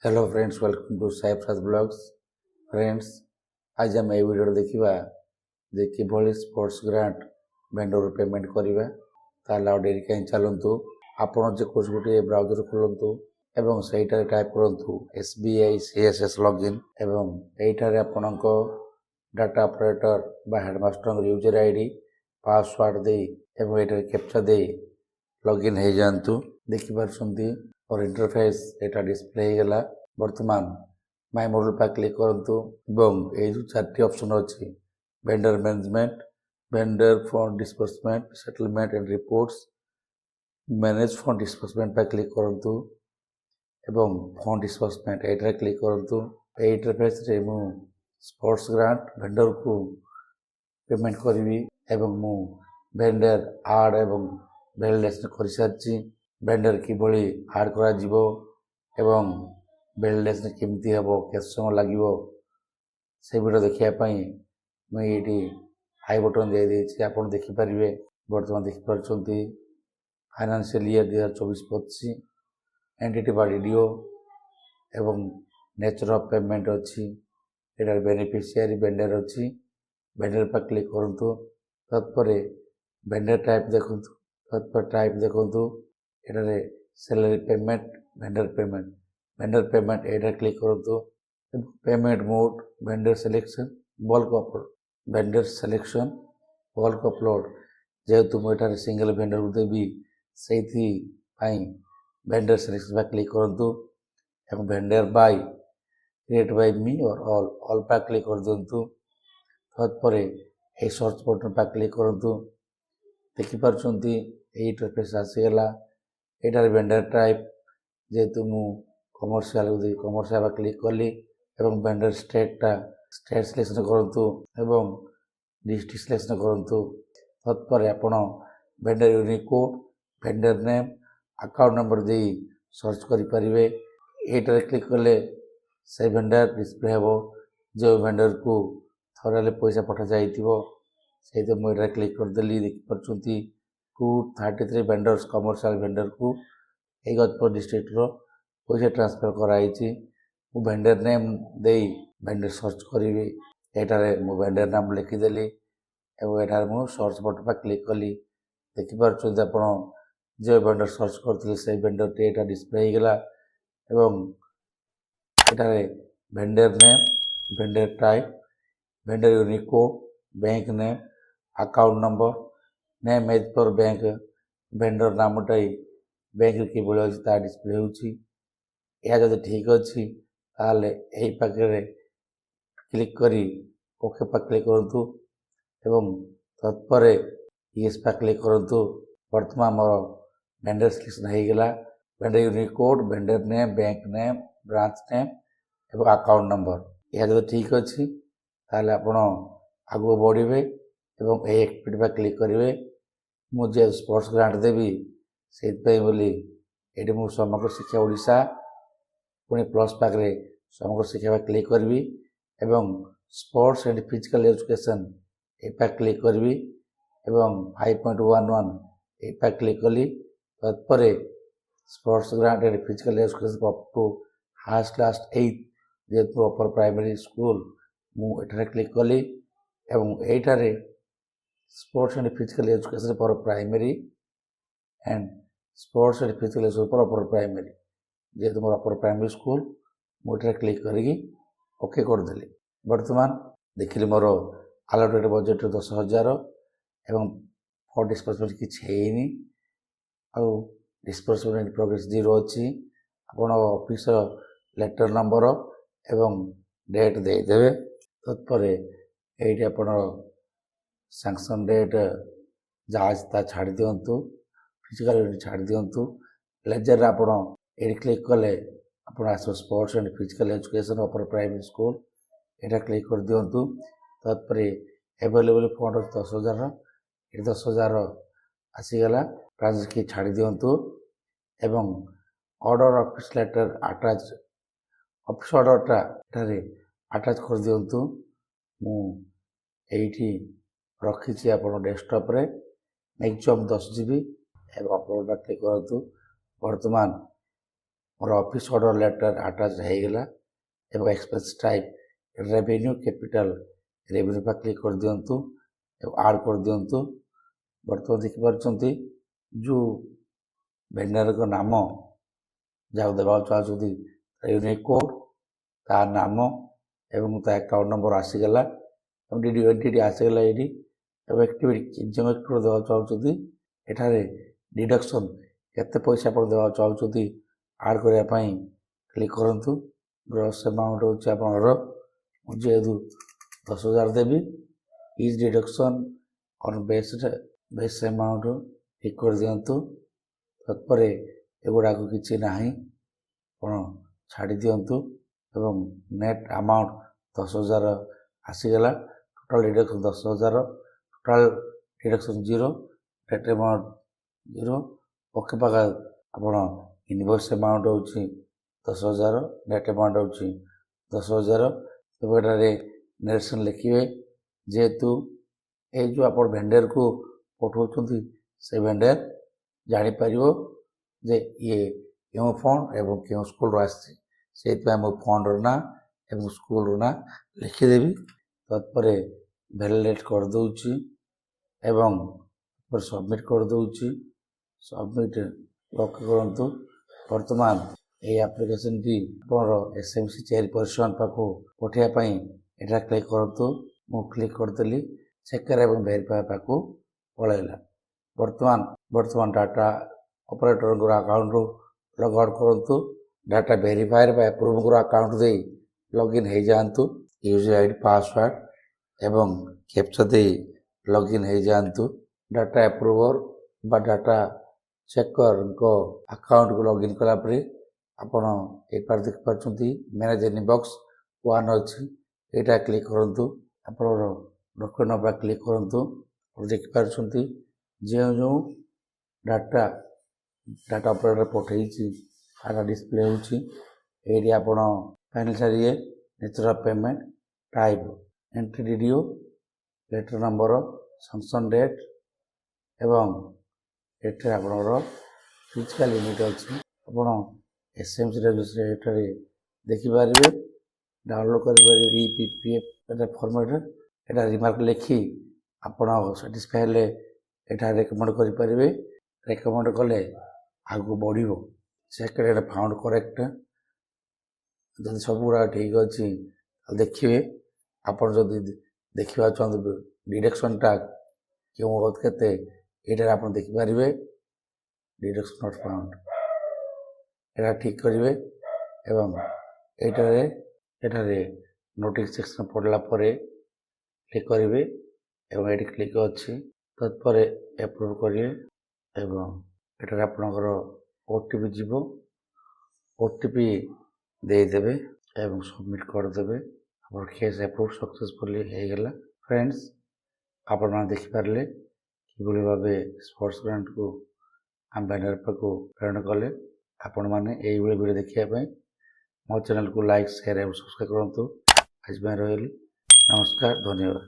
Hello friends, welcome to साइफ्रास blogs. Friends, आज आम ये वीडियो देखा जे किभली स्पोर्ट्स ग्रांट वेंडर पेमेंट करवा। ताल डेरी कहीं चलतु आपण जेकोस गोटे ब्राउजर खोलतु एवं सहीटारे टाइप करूँ SBI CSS लॉगिन एवं यहीठारे आपणक डाटा ऑपरेटर बा हेडमास्टर यूजर आईडी पासवर्ड दे एवं ये कैप्चा दे लॉगिन हो जातु। देखिपारे और इंटरफेस एटा डिस्प्ले हो गला। वर्तमान माय मॉडल पर क्लिक करंतु एवं ए जो चारटी ऑप्शन अछि vendor management, vendor fund disbursement, settlement and reports, manage fund disbursement पर क्लिक करंतु एवं फंड डिस्बर्समेंट एटा क्लिक करंतु। ए इंटरफेस रे मु स्पोर्ट्स ग्रांट वेंडर को पेमेंट करी एवं मु वेंडर आड एवं वैलिडेशन कर सारी। वेंडर किभली आड करा जिवो एवं वैलिडेशन केमती हम केत समय लगे से वीडियो देखापी मुझे हाई बटन दे देती आप देखिपारे। बर्तमान देखिपारे फाइनेंशियल ईयर 2024-25 एंटिटी बा डीडीओ एवं नेचर ऑफ पेमेंट अच्छी एटार बेनिफिशियरी वेंडर अच्छी। वेंडर पर क्लिक करूँ तत्पर वेंडर टाइप देखु तत्पर टाइप देखु एटारे सैलरी पेमेंट वेंडर पेमेंट एटा क्लिक करूँ। Payment mode vendor selection bulk upload vendor selection bulk upload जेहेतु मुझे सिंगल वेंडर को देवी से वेंडर सिलेक्शन पर क्लिक करूँ एवं वेंडर बाय क्रिएट बाय मी और ऑल पर क्लिक कर दिंतु। तत्पर ये सर्च बटन पर क्लिक करूँ। देखिपारे इंटरफेस आसीगला। एटार वेंडर टाइप जेहेतु मु कमर्शियल पर क्लिक कली एवं वेंडर स्टेट सिलेक्शन करूँ एवं डिस्ट्रिक्ट सिलेक्शन करूँ। तत्पर आपण vendor unique code, vendor name, account number दे सर्च करें। एटार क्लिक कले से वेंडर डिस्प्ले हे जो वेंडर को थोड़े पैसा पठा जाइथिबो से मुझे क्लिक करदेली। देखिपारे 233 वेंडर्स कमर्शियल वेंडर को एक गजपुर डिस्ट्रिक्ट रो पैसा ट्रांसफर कराई। मु वेंडर नेम दे वेंडर सर्च करी एटारे मु वेंडर नाम लिखिदेली एवं एटार मु सर्च बटन पर क्लिक कली। देखिपारे आपण जो वेंडर सर्च करते से वेंडर टी एटा डिस्प्ले हो गला एवं एटारे vendor name, vendor type, vendor unique code, bank name, account number, name as per bank, vendor नामटा बैंक किभली अच्छी डिस्प्ले हो ठीक अच्छी ताले यही पाखे क्लिक करी ओके पर क्लिक करूँ एवं तत्पर यस पर क्लिक करूँ। वर्तमान मोर वेंडर सिलेक्शन हो गला। Vendor unique code, vendor name, bank name, branch name एवं अकाउंट नंबर यह ठीक अच्छी ताले आपण आगु बढ़े एवं एक्टिविटी पर क्लिक करेंगे। मुझे स्पोर्ट्स ग्रांट देवी से बोली ये मुझे समग्र शिक्षा ओडिशा पुणी प्लस पाखे समग्र शिक्षा पर क्लिक करी एवं स्पोर्ट्स एंड फिजिकल एजुकेशन ए क्लिक करी एवं 5.11 ए क्लिक कली। तत्पर sports grant and physical education up to highest class 8 जेहेतु अपर प्राइमरी स्कूल मुझे क्लिक कली एवं यहीठारे sports and physical education for primary and sports and physical education for upper primary जेहेतु मोर अपर प्राइमरी स्कूल मुझे क्लिक करी okay करदेली। वर्तमान देखिली मोर आलोटेड बजेट 10,000 एवं फंड डिस्बर्समेंट किसी आउ डिस्बर्समेंट प्रोग्रेस 0 अच्छी। आपण ऑफिस लेटर नंबर एवं डेट देदेवे। तत्पर ये आप सैंक्शन डेट जहाँ छाड़ दिंतु फिजिकल यूनिट छाड़ दिंतु। लेजर आप क्लिक कले आप sports and physical education upper primary school यहाँ क्लिक कर दिंतु। तत्पर एवेलेबल फंड 10,000 ये 10,000 आसीगला ट्रांस की छाड़ दिंतु एवं order office letter attach office ऑर्डरटा अटैच कर दिंतु। मुझे रखी आप डेस्कटॉप रे मैक्सिमम 10 GB एवं अपलोड पर क्लिक करूँ। वर्तमान मोर ऑफिस ऑर्डर लेटर अटैच होगा एवं expense type revenue capital revenue पर क्लिक कर दिंतु आड कर दिंतु। बर्तमान देखिपार जो वेंडर को नाम जहाँ देवा चाहते यूनिक कोड तार नाम एवं अकाउंट नंबर आसीगला डीडी एंटिटी आसीगला ये एक्टिविटी जो एक्टिविटी देवा चाहते एठारे डिडक्शन केते पैसा आप देवा चाहते आड करने क्लिक करूँ। ग्रॉस अमाउंट हो जेहेतु 10,000 देवी is deduction on base amount ठीक कर दिंतु। तत्पर एगुड़ाक किसी ना छाड़ी दिंतु एवं नेट अमाउंट 10,000 आसीगला total deduction 10,000 total deduction 0 net amount 0 okay पाक आप इनवॉइस अमाउंट हो 10,000 नेट अमाउंट हो 10,000 नेरेशन लिखिए जेहेतु ये जो आप वेंडर को पठाउछंती से वेंडर जापर जे ये क्यों फंड एवं क्यों स्कूल आसी से फंड ना एवं स्कूल ना लिखिदेवी। तत्पर वैलिडेट कर दूची एवं सबमिट कर दूची सबमिट ओके करंतु। वर्तमान ये एप्लिकेशन टी आप एसएमसी चेयरपर्सन पाक पठाइबा एटा क्लिक करंतु। मु क्लिक करदेली चेकर एवं वेरीफाई पाक पलैला। वर्तमान data operator account log out करंतु। Data verifier by approve account दे लॉगिन हो जातु यूजर आईडी पासवर्ड एवं कैप्चा दे लॉगिन हो जातु। डाटा अप्रूवर बा डाटा चेकर अकाउंट को लॉगिन कला परे आपण एक बार देख पारछंती मैनेज इनबॉक्स 1 अछि एटा क्लिक करंतु। आपण डॉक्यूमेंट पर क्लिक करंतु और देख पारछंती जे जो डाटा ऑपरेटर पठेइछि आटा डिस्प्ले होछि एडी आपण फाइनल सारिए nature of payment type entry DDO letter number sanction date एवं एटे आपणर फिजिकल यूनिट अच्छी आपण एसएमसी रजिस्टर देखिपारे डाउनलोड करें ईपीपीएफ फॉर्मेट एटा रिमार्क लिखि आपण साटिस्फाई हेले एटा रेकमेंड करें। रेकमेंड कले आगू बढ़ सेकेंड फाउंड करेक्ट जब सब गुड़ा ठीक अच्छी देखिए आपड़ जदि देखा चाहते डिडक्शनटा क्यों केते ये आप देखिपारे डिडक्शन नॉट फाउंड एटा ठीक करेंगे एवं एठारे नोटिस सेक्शन पढ़ला क्लिक करेंगे एवं ये क्लिक अच्छी तत्पर एप्रूव करेंगे एवं एठारे आपणकर ओटीपी जीव ओटीपी देदेवे एवं सबमिट करदे आप केस एप्रूव सक्सेसफुली होगला। फ्रेंड्स आप देखिपारे कि भाव स्पोर्ट्स ग्रांट को आम बैनर पाक प्रेरण कले आपण मैंने यही वीडियो देखापी मो चैनल को लाइक शेयर और सब्सक्राइब करूँ। आज रही नमस्कार धन्यवाद।